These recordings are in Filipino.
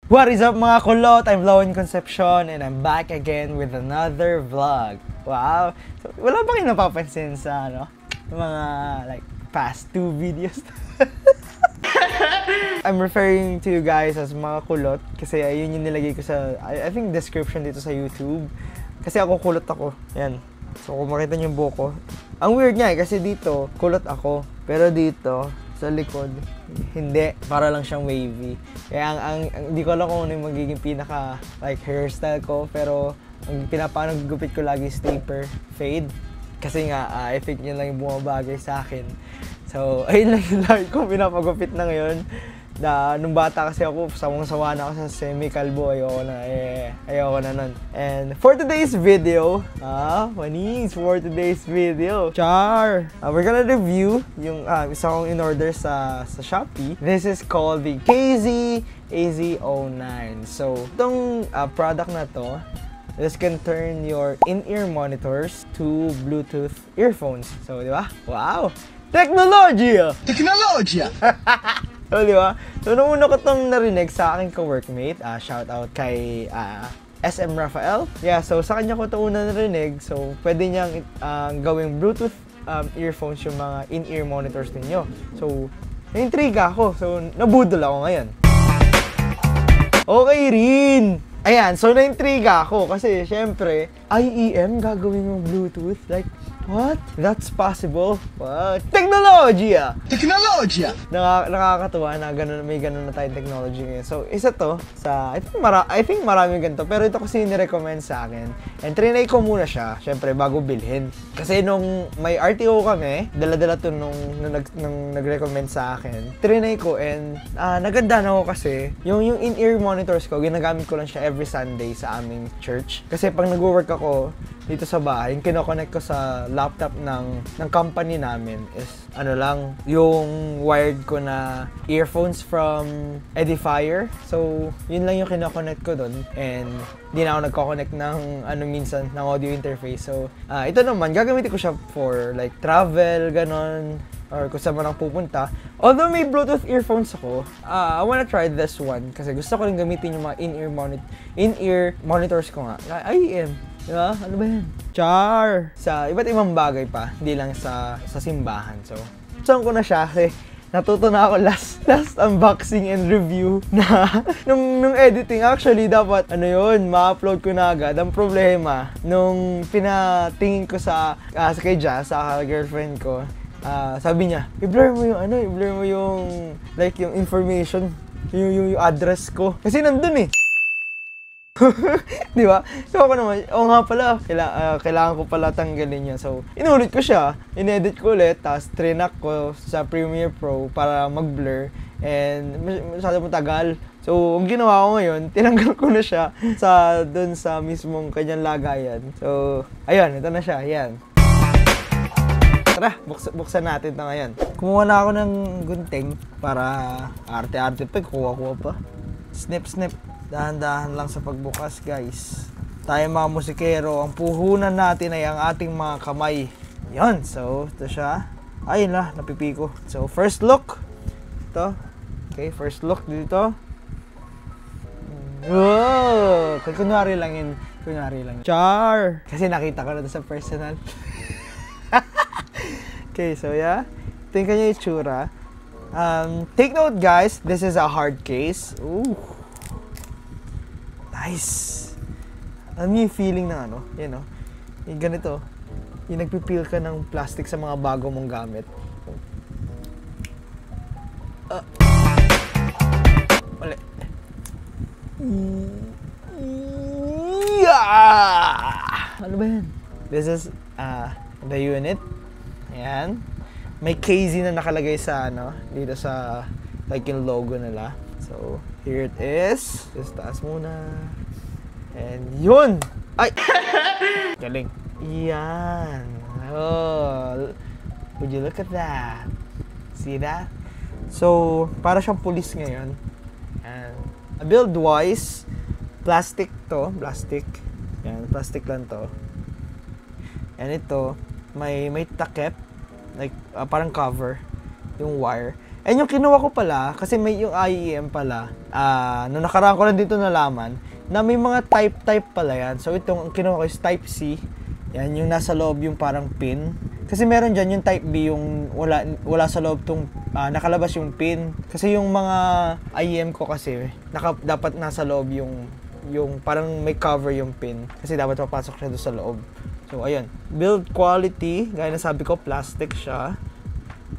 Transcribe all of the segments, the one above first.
What is up mga kulot? I'm Lowen Concepcion and I'm back again with another vlog. Wow! So, wala ba kayo napapansin sa mga like past 2 videos? I'm referring to you guys as mga kulot kasi ayun yung nilagay ko sa I think description dito sa YouTube. Kasi ako kulot ako. Yan. So kung makita niyo yung buhok ko. Ang weird nga kasi dito kulot ako. Pero dito sa likod hindi, para lang siyang wavy. Kaya hindi ko alam kung ano yung magiging pinaka like hairstyle ko, pero ang gupit ko lagi is taper fade. Kasi nga, I think yun lang yung bumabagay sa akin. So, ayun lang yung lagi ko pinapagupit na ngayon. Nung bata kasi ako, sawang-sawa na ako sa semi-kalbo. Ayoko na nun. And for today's video, for today's video, we're gonna review yung isa kong in-order sa Shopee. This is called the KZ AZ09. So, itong product na to, this can turn your in-ear monitors to Bluetooth earphones. So, di ba? Wow! Technology! So, di ba? So, nung una ko itong narinig sa aking ka-workmate, shout out kay SM Rafael. Yeah, so sa kanya ko ito una narinig. So, pwede niyang gawing Bluetooth earphones yung mga in-ear monitors ninyo. So, na-intriga ako. So, nabudol ako ngayon. Okay rin! Ayan, so na-intriga ako kasi syempre, IEM gagawin yung Bluetooth. Like, what? That's possible? What? Technology! Nakakatuwa na may ganun na tayong technology ngayon. So, isa to sa, I think marami ganito. Pero ito kasi ni-recommend sa akin. And trinay ko muna siya, syempre, bago bilhin. Kasi nung may RTO kami, dala-dala to nung nag-recommend sa akin. Trinay ko and naganda na ako kasi yung in-ear monitors ko, ginagamit ko lang siya every Sunday sa aming church. Kasi pag nag-work ako dito sa bahay, yung kinoconnect ko sa laptop ng company namin is yung wired ko na earphones from Edifier. So, yun lang yung kinoconnect ko dun. And hindi na ako nagko-connect ng minsan ng audio interface. So, ito naman, gagamitin ko siya for like travel, ganon, or kung saan man ako pupunta. Although may Bluetooth earphones ako, I wanna try this one kasi gusto ko rin gamitin yung mga in-ear monitors ko nga. IEM. Diba? Ano ba yan? Sa iba't ibang bagay pa, hindi lang sa simbahan. So, saan ko na siya kasi natuto na ako last unboxing and review na nung editing. Actually, dapat ma-upload ko na agad. Ang problema, nung pinatingin ko sa kay Jazz, sa girlfriend ko, sabi niya, i-blur mo yung like yung information, yung address ko. Kasi nandun eh. Di ba? So ako naman, nga pala, kailangan ko pala tanggalin yan. So, inulit ko siya, inedit ko ulit, tapos trinak ko sa Premiere Pro para mag-blur. And masyado matagal. So, ang ginawa ko ngayon, tinanggal ko na siya dun sa mismong kanyang lagayan. So, ayun, ito na siya, yan. Tara, buksan natin ito ngayon. Kumuha na ako ng gunting para arte-arte pa, kuha pa. Snip. Dahan-dahan lang sa pagbukas, guys. Tayo mga musikero, ang puhunan natin ay ang ating mga kamay. Yan, so ito siya. Ayun na, napipiko. So first look. Ito. Okay, first look dito. Wow! Kunwari lang yun. Kasi nakita ko na ito sa personal. Okay, so yeah. Ito yung kanya itsura. Take note, guys, this is a hard case. Ooh. Nice! Alam niyo yung feeling na yung ganito, yung nagpipil ka ng plastic sa mga bago mong gamit. Mali. Ano ba yan? This is the unit. Ayan. May KZ na nakalagay sa dito sa like yung logo nila. So, here it is. Just taas muna. And yun! Ay! Galing. Yan. Oh. Would you look at that? See that? So, para siyang pulis ngayon. And build-wise, plastic to. Plastic. Yan, plastic lang to. And ito, may takip. Like, parang cover. Yung wire. And yung kinuha ko pala, kasi may yung IEM pala, nung nakaraan ko lang dito nalaman, na may mga type pala yan. So itong kinuha ko is type C. Yan, yung nasa loob yung parang pin. Kasi meron dyan yung type B, yung wala sa loob tong nakalabas yung pin. Kasi yung mga IEM ko kasi, dapat nasa loob yung parang may cover yung pin. Kasi dapat papasok siya doon sa loob. So, ayun. Build quality, gaya na sabi ko, plastic siya.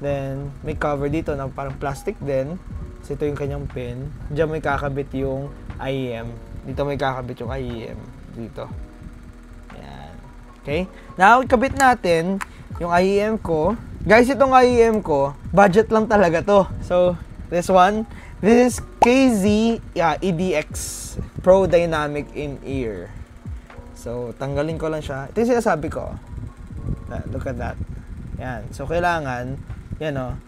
Then, may cover dito na parang plastic din. Kasi ito yung kanyang pin. Diyan may kakabit yung IEM. Dito may kakabit yung IEM. Dito. Ayan. Okay? Now, ikabit natin yung IEM ko. Guys, itong IEM ko, budget lang talaga to. So, this is KZ EDX Pro Dynamic In-Ear. So, tanggalin ko lang siya. Ito yung sinasabi ko. Look at that. Yan. So, kailangan, yan o.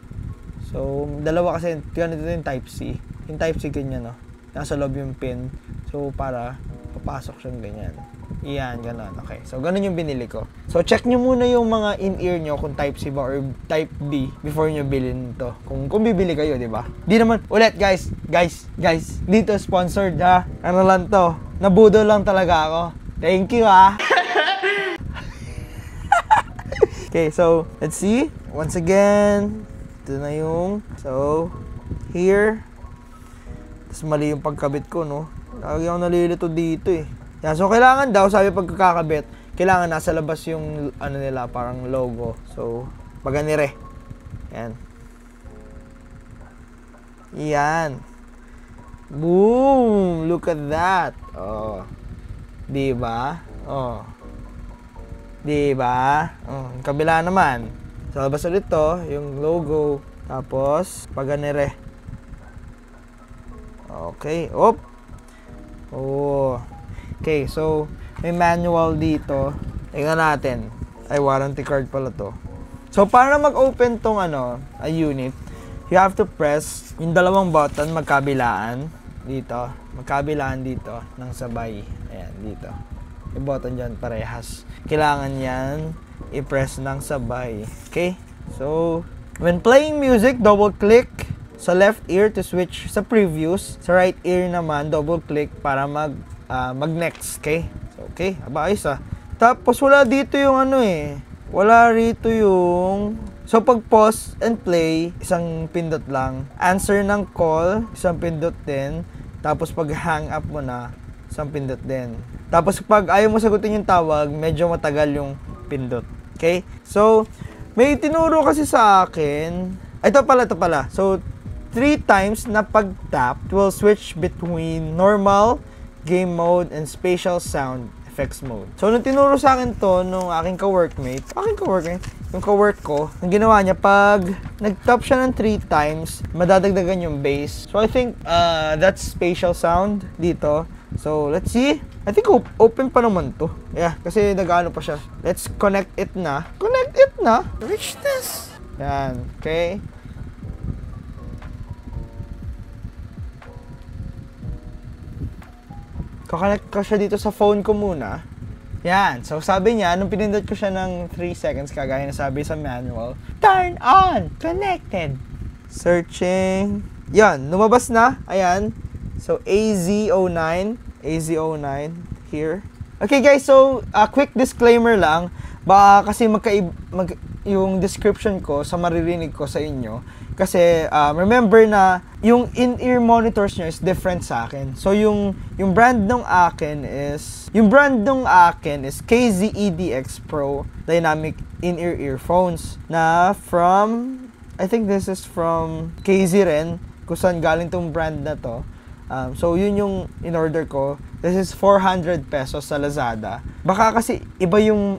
So, dalawa kasi, ganito yung type C. Yung type C ganyan o. Nasa loob yung pin. So, para papasok siyang ganyan. Yan, gano'n. Okay. So, ganun yung binili ko. So, check nyo muna yung mga in-ear nyo kung type C ba or type B before nyo bilhin to. Kung bibili kayo, di ba? Di naman, ulit guys, dito sponsored ha. Ano lang to? Nabudol lang talaga ako. Thank you ha. Okay, so, let's see. Once again, ito na yung, so, here. Tapos mali yung pagkabit ko, no? Lagi ako nalilito dito eh. Yan, so kailangan daw, sabi pagkakabit, kailangan nasa labas yung, ano nila, parang logo. So, paganire. Yan. Yan. Boom! Look at that. Oh. Diba? Oh. Diba? Oh, yung kabila naman. Sa labas ulit to, yung logo. Tapos, paganire. Okay. Op! Oh. Okay, so, may manual dito. Tingnan natin. Ay, warranty card pala to. So, para mag-open tong unit, you have to press yung dalawang button magkabilaan. Dito. Magkabilaan dito ng sabay. Ayan, dito. Yung button dyan, parehas. Kailangan yan i-press ng sabay. Okay? So, when playing music, double-click sa left ear to switch sa previous. Sa right ear naman, double-click para mag-next. Okay? So, okay. Ayos ah. Tapos, wala dito yung wala rito yung... So, pag pause and play, isang pindot lang. Answer ng call, isang pindot din. Tapos, pag hang up mo na, isang pindot din. Tapos, pag ayaw mo sagutin yung tawag, medyo matagal yung pindot. Okay? So, may tinuro kasi sa akin. Ito pala. So, 3 times na pag-tap, it will switch between normal, game mode, and spatial sound effects mode. So, nung tinuro sa akin to, nung aking ka-workmate, yung ka-work ko, ang ginawa niya, pag nag-tap siya ng 3 times, madadagdagan yung bass. So, I think that's spatial sound dito. So, let's see. I think open pa naman to. Yeah, kasi nag-ano pa siya. Let's connect it na. Reach this. Yan, okay. Kakonect ko siya dito sa phone ko muna. Yan. So, sabi niya, nung pinindot ko siya ng 3 seconds, kagaya na sabi sa manual, turn on! Connected! Searching. Yan. Lumabas na. Ayan. So, AZ09 here. Okay, guys. So, quick disclaimer lang. Baka kasi yung description ko sa maririnig ko sa inyo. Kasi, remember na yung in-ear monitors nyo is different sa akin. So, yung brand ng akin is KZEDX Pro Dynamic In-Ear Earphones na I think this is from KZ rin, kung saan galing tong brand na to. So, yun yung in-order ko. This is 400 pesos sa Lazada. Baka kasi iba yung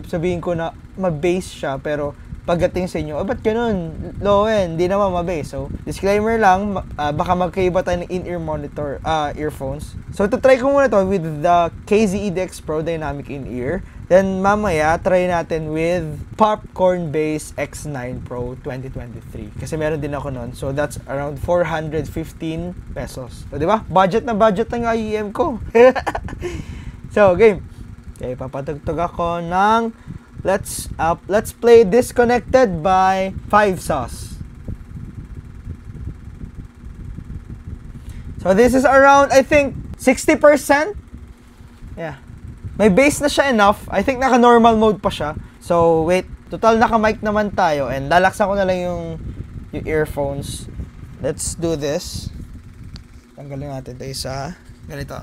sabihin ko na ma-base siya, pero pagdating sa inyo, ba't ganun? Low-end, di naman mabase. So, disclaimer lang, baka magkaiba tayo ng in-ear monitor, earphones. So, try ko muna to with the KZEDX Pro Dynamic In-Ear. Then, mamaya, try natin with Popcorn Bass X9 Pro 2023. Kasi meron din ako nun. So, that's around 415 pesos. So, di ba? Budget na budget ng IEM ko. So, game. Okay, papatugtog ako ng let's play Disconnected by 5 Sauce. So this is around, I think, 60%. Yeah. May bass na siya enough. I think naka-normal mode pa siya. So, wait. Total naka-mic naman tayo. And lalaksan ko na lang yung earphones. Let's do this. Tanggalin natin ito isa. Ganito.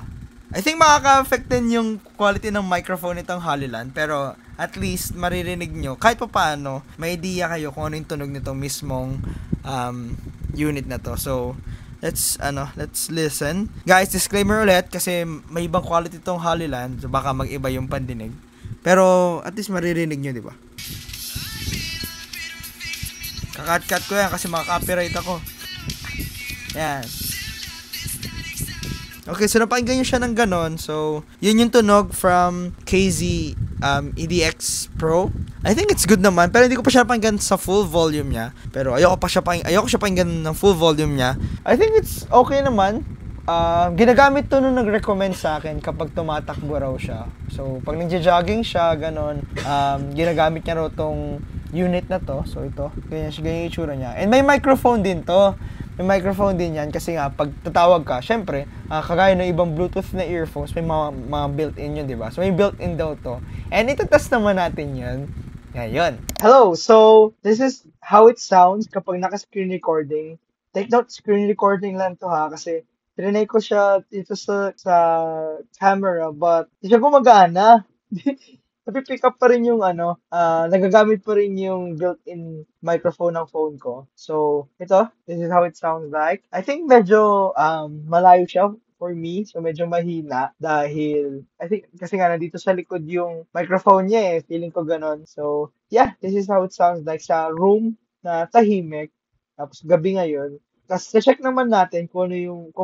I think makaka-affect din yung quality ng microphone nitong Hollyland. Pero, at least, maririnig nyo. Kahit pa paano, may idea kayo kung ano yung tunog nitong mismong unit na to. So, let's listen. Guys, disclaimer ulit kasi may ibang quality tong Hollyland, so baka mag-iba yung pandinig. Pero at least maririnig nyo, di ba? Kakat-cut ko yan kasi maka-copyright ako. Yan. Okay, so napakinggan nyo siya ng ganon. So, yun yung tunog from KZ EDX Pro. I think it's good naman, pero hindi ko pa siya napakinggan sa full volume niya. Pero ayoko siya pakinggan ng full volume niya. I think it's okay naman. Ginagamit to nung nag-recommend sa akin kapag tumatakbo raw siya. So, pag nagja-jogging siya, ganon, ginagamit niya raw tong unit na to. So, ito, ganyan yung itsura niya. And may microphone din to. May microphone din yan kasi nga, pag tatawag ka, syempre, kagaya ng ibang Bluetooth na earphones, may mga built-in yun, di ba? So, may built-in daw to. And itatest naman natin yun. Ngayon. Hello! So, this is how it sounds kapag naka-screen recording. Take note, screen recording lang to ha, kasi trinay ko siya dito sa camera, but hindi siya gumagana. Napipick up pa rin yung nagagamit pa rin yung built-in microphone ng phone ko. So, this is how it sounds like. I think medyo malayo siya for me. So, medyo mahina dahil, I think, kasi nga nandito sa likod yung microphone niya Feeling ko ganon. So, yeah, this is how it sounds like sa room na tahimik. Tapos, gabi ngayon. Tapos, check naman natin kung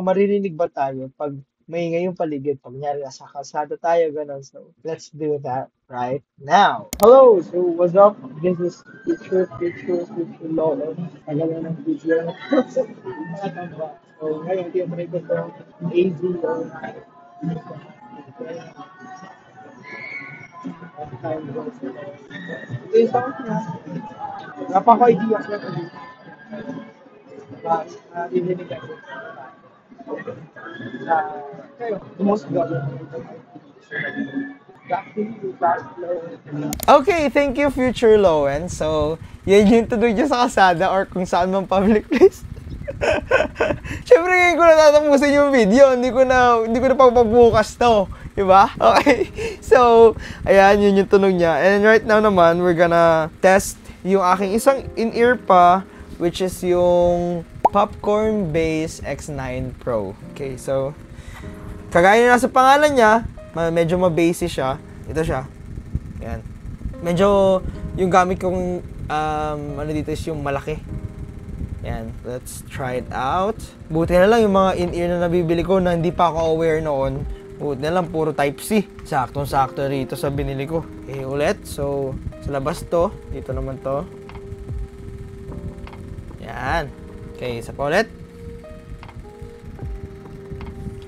maririnig ba tayo pag maingay yung paligid. Pag nyari nasa kalsada tayo, ganon. So, let's do that right now. Hello! So, what's up? This is Future Lolo. Tagal na ng video. So, ngayon, tinatry ko itong AZ or ito yung sound niya. Napaka-idea siya ko dito. Narinig ako. Kayo, most okay, thank you, Future Lowen. So, yan yung tunog niya sa kasada or kung saan mang public place. Siyempre, ngayon ko na tatapusin yung video. Hindi ko na pagpabukas to. Diba? Okay. So, ayan, yun yung tunog niya. And right now naman, we're gonna test yung aking isang in-ear pa, which is yung Popcorn Bass X9 Pro. Okay, so, kagaya na sa pangalan niya, medyo ma-bassy siya. Ito siya. Ayan. Medyo, yung gamit kong, dito is yung malaki. Ayan. Let's try it out. Buti na lang yung mga in-ear na nabibili ko na hindi pa ako aware noon. Buti na lang, puro Type-C. Saktong-sakto rito sa binili ko. Okay, ulit. So, sa labas to. Dito naman to. Ayan. Okay, isa pa ulit.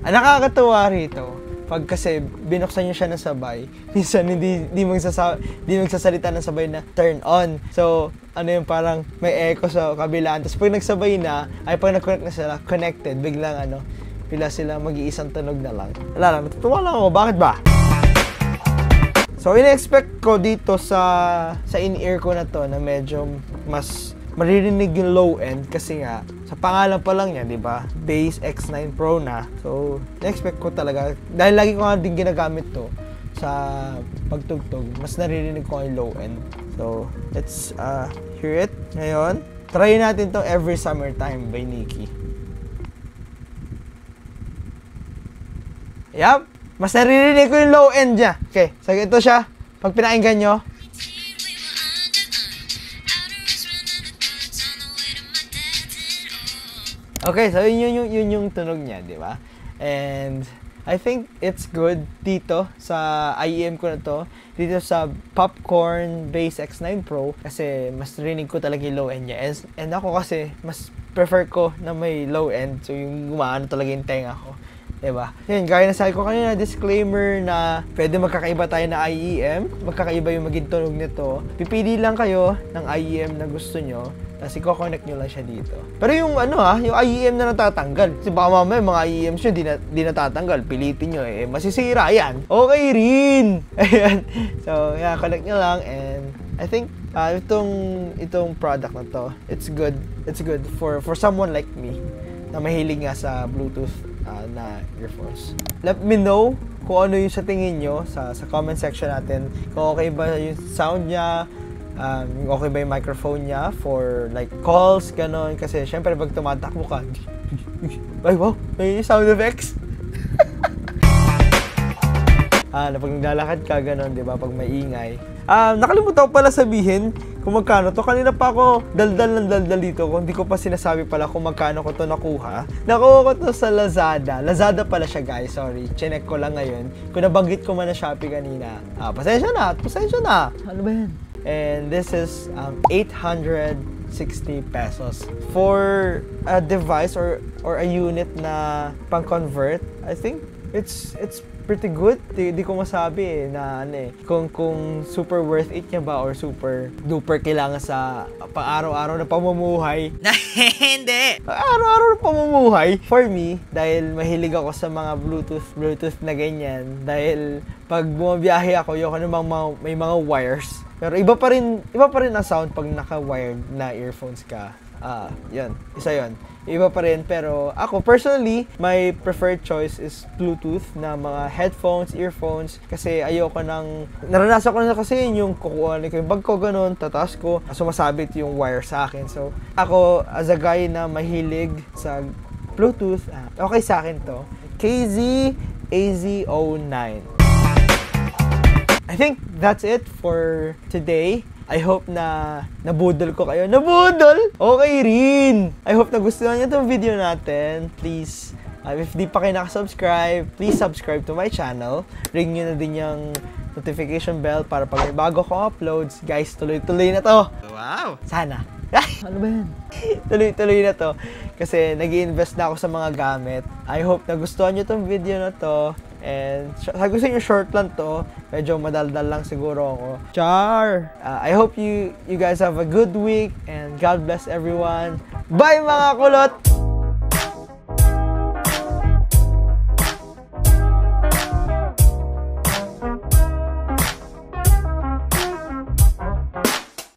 Ang nakakatuwa rito, pag kasi binuksan nyo siya ng sabay, minsan hindi magsasalita ng sabay na turn on. So, parang may echo sa kabilaan. Tapos pag nagsabay na, ay pag nag-connect na sila, connected, biglang pila sila mag-iisang tunog na lang. Wala lang, natutuwa lang ako. Bakit ba? So, in-expect ko dito sa in-ear ko na to na medyo mas maririnig yung low end kasi nga sa pangalan pa lang niya, 'di ba? Bass X9 Pro na. So, na-expect ko talaga dahil lagi ko nga din ginagamit to sa pagtugtog, mas naririnig ko yung low end. So, let's hear it. Ngayon, try natin to Every Summertime by Nikki. Yup, mas naririnig ko yung low end niya. Okay, so ito siya. Pag pinakinggan nyo, okay, so yun yung tunog niya, di ba? And I think it's good dito sa IEM ko na to, dito sa Popcorn Bass X9 Pro kasi mas rinig ko talaga yung low end niya. And ako kasi mas prefer ko na may low end, so yung gumaano talaga yung tenga ko. Diba? Yan, gaya na sabi ko kanina, disclaimer na pwede magkakaiba tayo na IEM, magkakaiba yung maging tunog nito. Pipili lang kayo ng IEM na gusto nyo. Tapos i-connect nyo lang siya dito. Pero yung yung IEM na natatanggal. Kasi baka mamaya mga IEMs nyo di natatanggal. Pilitin nyo masisira yan. Okay rin! Ayan. So, yeah, connect nyo lang and I think itong product na to, it's good for someone like me na mahilig nga sa Bluetooth na earphones. Let me know kung ano yung sa tingin nyo sa comment section natin. Kung okay ba yung sound niya, okay ba yung microphone niya for like calls, ganon. Kasi syempre pag tumatakbo ka, ay wow, may sound effects. Pag naglalakad ka, ganon, di ba? Pag may ingay. Nakalimutan ko pala sabihin kung magkano to. Kanina pa ako daldal dito. Kung hindi ko pa sinasabi pala kung magkano ko to nakuha. Nakuha ko to sa Lazada. Lazada pala siya, guys. Sorry. Chinek ko lang ngayon. Kung nabanggit ko man na Shopee kanina. Pasensya na. Ano ba yan? And this is 860 pesos. For a device or a unit na pang-convert, I think it's pretty good. Di ko masabi na kung super worth it niya ba or super duper kailangan sa pang-araw-araw na pamumuhay. Hindi! Pang-araw-araw na pamumuhay. For me, dahil mahilig ako sa mga Bluetooth na ganyan, dahil pag bumabiyahe ako, yung may mga wires. Pero iba pa rin ang sound pag naka-wired na earphones ka. Yun. Isa yun. Iba pa rin, pero ako personally, my preferred choice is Bluetooth na mga headphones, earphones, kasi ayoko naranasan ko na kasi yung kukuha ko yung bag ko, ganun, tataas ko, sumasabit yung wire sa akin. So, ako, as a guy na mahilig sa Bluetooth, okay sa akin to. KZ AZ09. I think that's it for today. I hope na nabudol ko kayo. Nabudol? Okay rin! I hope nagustuhan nyo itong video natin. Please, if di pa kayo nakasubscribe, please subscribe to my channel. Ring nyo na din yung notification bell para pag may bago kong uploads. Guys, tuloy-tuloy na to. Wow! Sana. Ano ba yan? Tuloy-tuloy na to. Kasi nag-i-invest na ako sa mga gamit. I hope nagustuhan nyo itong video na to. And sa gusto nyo short lang to, medyo madaldal lang siguro ako. Char! I hope you guys have a good week and God bless everyone. Bye mga kulot!